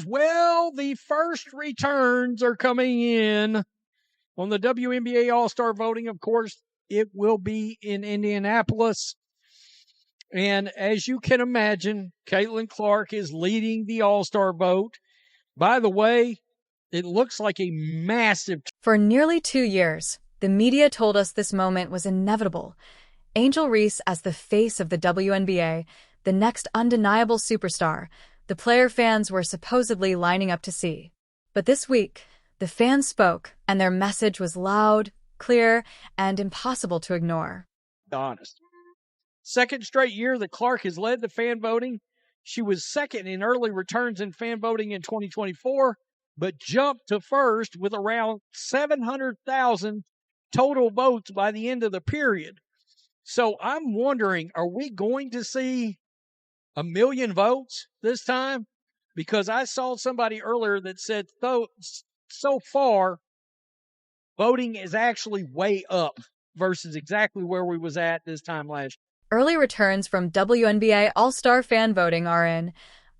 Well, the first returns are coming in on the WNBA All-Star voting. Of course, it will be in Indianapolis. And as you can imagine, Caitlin Clark is leading the All-Star vote. By the way, it looks like a massive... For nearly 2 years, the media told us this moment was inevitable. Angel Reese as the face of the WNBA, the next undeniable superstar, the player fans were supposedly lining up to see. But this week, the fans spoke, and their message was loud, clear, and impossible to ignore. Honest. Second straight year that Clark has led the fan voting. She was second in early returns in fan voting in 2024, but jumped to first with around 700,000 total votes by the end of the period. So I'm wondering, are we going to see 1 million votes this time? Because I saw somebody earlier that said so far, voting is actually way up versus exactly where we was at this time last year. Early returns from WNBA All-Star fan voting are in.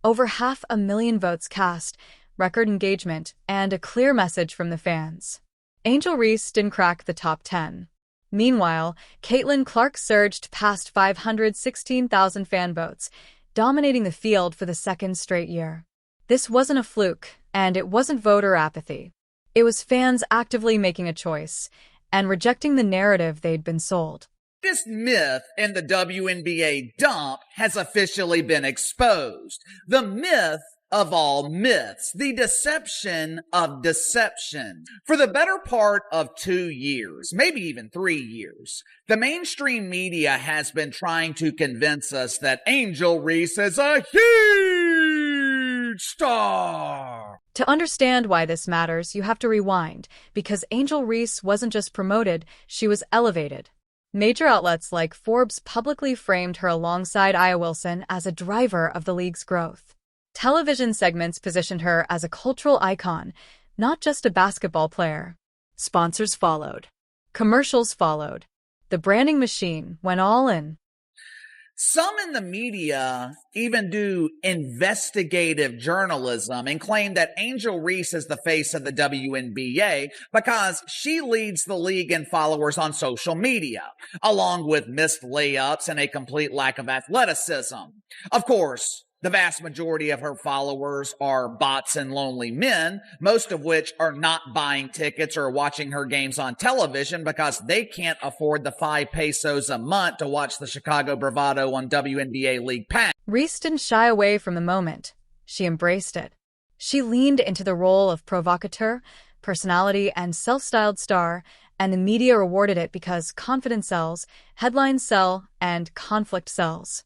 Over 500,000 votes cast, record engagement, and a clear message from the fans. Angel Reese didn't crack the top 10. Meanwhile, Caitlin Clark surged past 516,000 fan votes, dominating the field for the second straight year. This wasn't a fluke, and it wasn't voter apathy. It was fans actively making a choice and rejecting the narrative they'd been sold. This myth in the WNBA dump has officially been exposed. The myth of all myths, the deception of deception. For the better part of 2 years, maybe even 3 years, the mainstream media has been trying to convince us that Angel Reese is a huge star. To understand why this matters, you have to rewind, because Angel Reese wasn't just promoted, she was elevated. Major outlets like Forbes publicly framed her alongside Aya Wilson as a driver of the league's growth. Television segments positioned her as a cultural icon, not just a basketball player. Sponsors followed. Commercials followed. The branding machine went all in. Some in the media even do investigative journalism and claim that Angel Reese is the face of the WNBA because she leads the league in followers on social media, along with missed layups and a complete lack of athleticism. Of course, the vast majority of her followers are bots and lonely men, most of which are not buying tickets or watching her games on television because they can't afford the 5 pesos a month to watch the Chicago Bravado on WNBA League Pass. Reese didn't shy away from the moment. She embraced it. She leaned into the role of provocateur, personality, and self-styled star, and the media rewarded it because confidence sells, headlines sell, and conflict sells.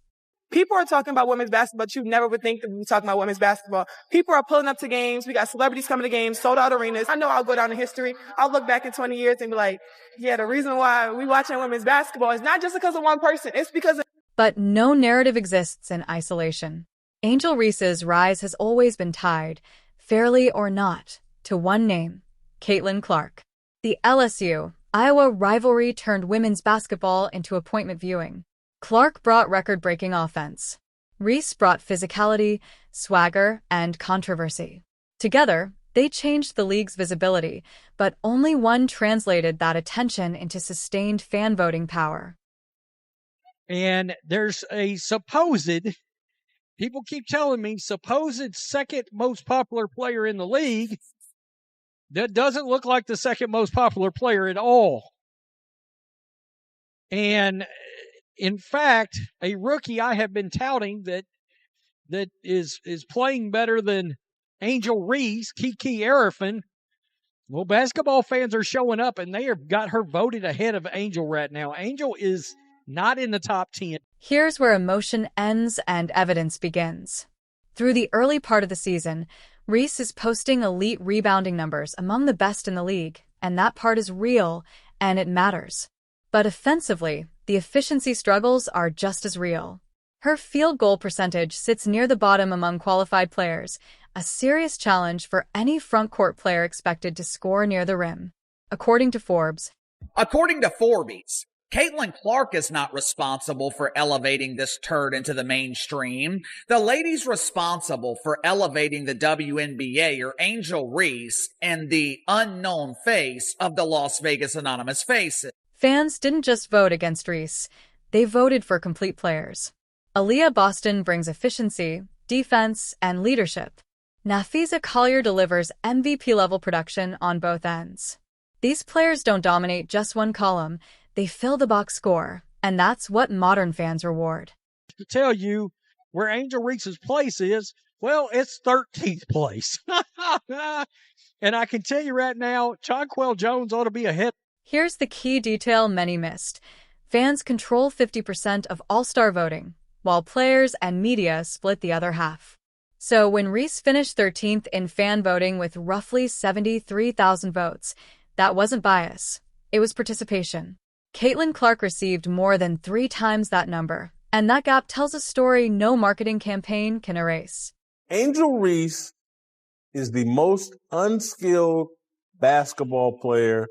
People are talking about women's basketball, but you never would think that we'd be talking about women's basketball. People are pulling up to games. We got celebrities coming to games, sold out arenas. I know I'll go down in history. I'll look back in 20 years and be like, yeah, the reason why we watching women's basketball is not just because of one person. It's because of... But no narrative exists in isolation. Angel Reese's rise has always been tied, fairly or not, to one name, Caitlin Clark. The LSU-Iowa rivalry turned women's basketball into appointment viewing. Clark brought record-breaking offense. Reese brought physicality, swagger, and controversy. Together, they changed the league's visibility, but only one translated that attention into sustained fan voting power. And there's a supposed, people keep telling me, supposed second most popular player in the league that doesn't look like the second most popular player at all. And in fact, a rookie I have been touting that is playing better than Angel Reese, Kiki Arifin. Well, basketball fans are showing up, and they have got her voted ahead of Angel right now. Angel is not in the top 10. Here's where emotion ends and evidence begins. Through the early part of the season, Reese is posting elite rebounding numbers among the best in the league, and that part is real, and it matters. But offensively, the efficiency struggles are just as real. Her field goal percentage sits near the bottom among qualified players, a serious challenge for any front court player expected to score near the rim. According to Forbes, Caitlin Clark is not responsible for elevating this turd into the mainstream. The ladies responsible for elevating the WNBA are Angel Reese and the unknown face of the Las Vegas Anonymous Faces. Fans didn't just vote against Reese, they voted for complete players. Aaliyah Boston brings efficiency, defense, and leadership. Nafisa Collier delivers MVP-level production on both ends. These players don't dominate just one column, they fill the box score, and that's what modern fans reward. To tell you where Angel Reese's place is, well, it's 13th place. And I can tell you right now, Jonquel Jones ought to be ahead. Here's the key detail many missed. Fans control 50% of all-star voting, while players and media split the other half. So when Reese finished 13th in fan voting with roughly 73,000 votes, that wasn't bias. It was participation. Caitlin Clark received more than 3 times that number, and that gap tells a story no marketing campaign can erase. Angel Reese is the most unskilled basketball player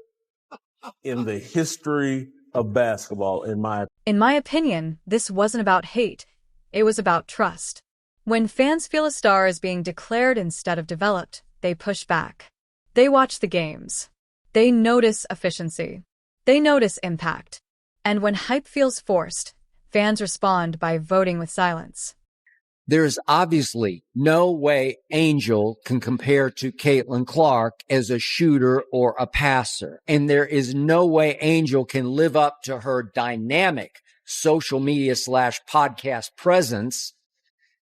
in the history of basketball, in my opinion, this wasn't about hate. It was about trust. When fans feel a star is being declared instead of developed, they push back. They watch the games. They notice efficiency. They notice impact. And when hype feels forced, fans respond by voting with silence. There's obviously no way Angel can compare to Caitlin Clark as a shooter or a passer. And there is no way Angel can live up to her dynamic social media / podcast presence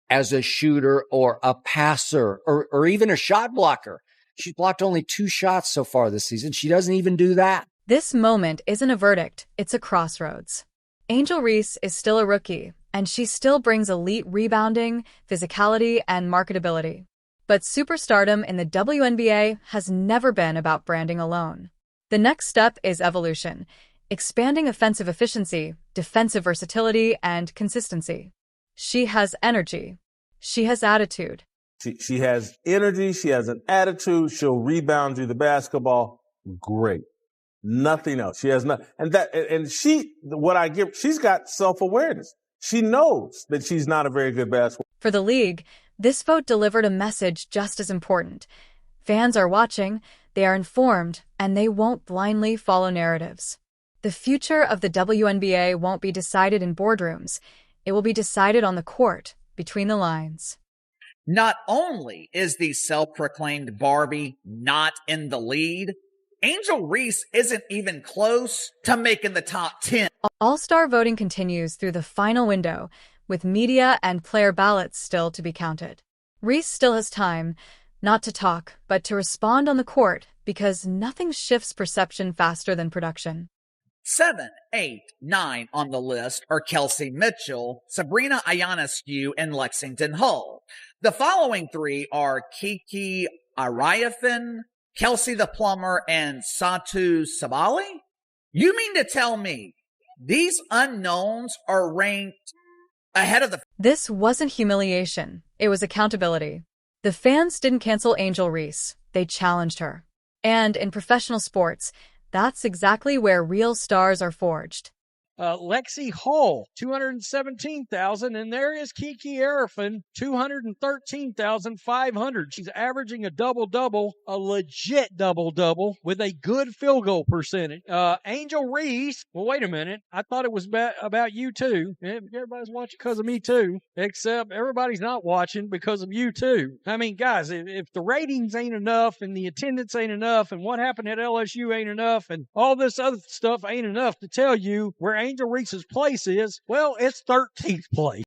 as a shooter or a passer or even a shot blocker. She's blocked only 2 shots so far this season. She doesn't even do that. This moment isn't a verdict, it's a crossroads. Angel Reese is still a rookie, and she still brings elite rebounding, physicality, and marketability. But superstardom in the WNBA has never been about branding alone. The next step is evolution, expanding offensive efficiency, defensive versatility, and consistency. She has energy. She has attitude. She has energy. She has an attitude. She'll rebound you the basketball. Great. Nothing else. She has nothing. She's got self-awareness. She knows that she's not a very good basketball. For the league, this vote delivered a message just as important. Fans are watching, they are informed, and they won't blindly follow narratives. The future of the WNBA won't be decided in boardrooms. It will be decided on the court, between the lines. Not only is the self-proclaimed Barbie not in the lead, Angel Reese isn't even close to making the top 10. All-star voting continues through the final window, with media and player ballots still to be counted. Reese still has time, not to talk, but to respond on the court, because nothing shifts perception faster than production. 7, 8, 9 on the list are Kelsey Mitchell, Sabrina Ionescu, and Lexington Hull. The following 3 are Kiki Ariafin, Kelsey the Plumber, and Satu Sabali? You mean to tell me these unknowns are ranked ahead of the... This wasn't humiliation. It was accountability. The fans didn't cancel Angel Reese. They challenged her. And in professional sports, that's exactly where real stars are forged. Lexi Hall, 217,000, and there is Kiki Arifin, 213,500. She's averaging a double-double, a legit double-double, with a good field goal percentage. Angel Reese, well, wait a minute. I thought it was about you too. Everybody's watching because of me too, except everybody's not watching because of you too. I mean, guys, if the ratings ain't enough and the attendance ain't enough and what happened at LSU ain't enough and all this other stuff ain't enough to tell you where Angel Reese's place is, well, it's 13th place.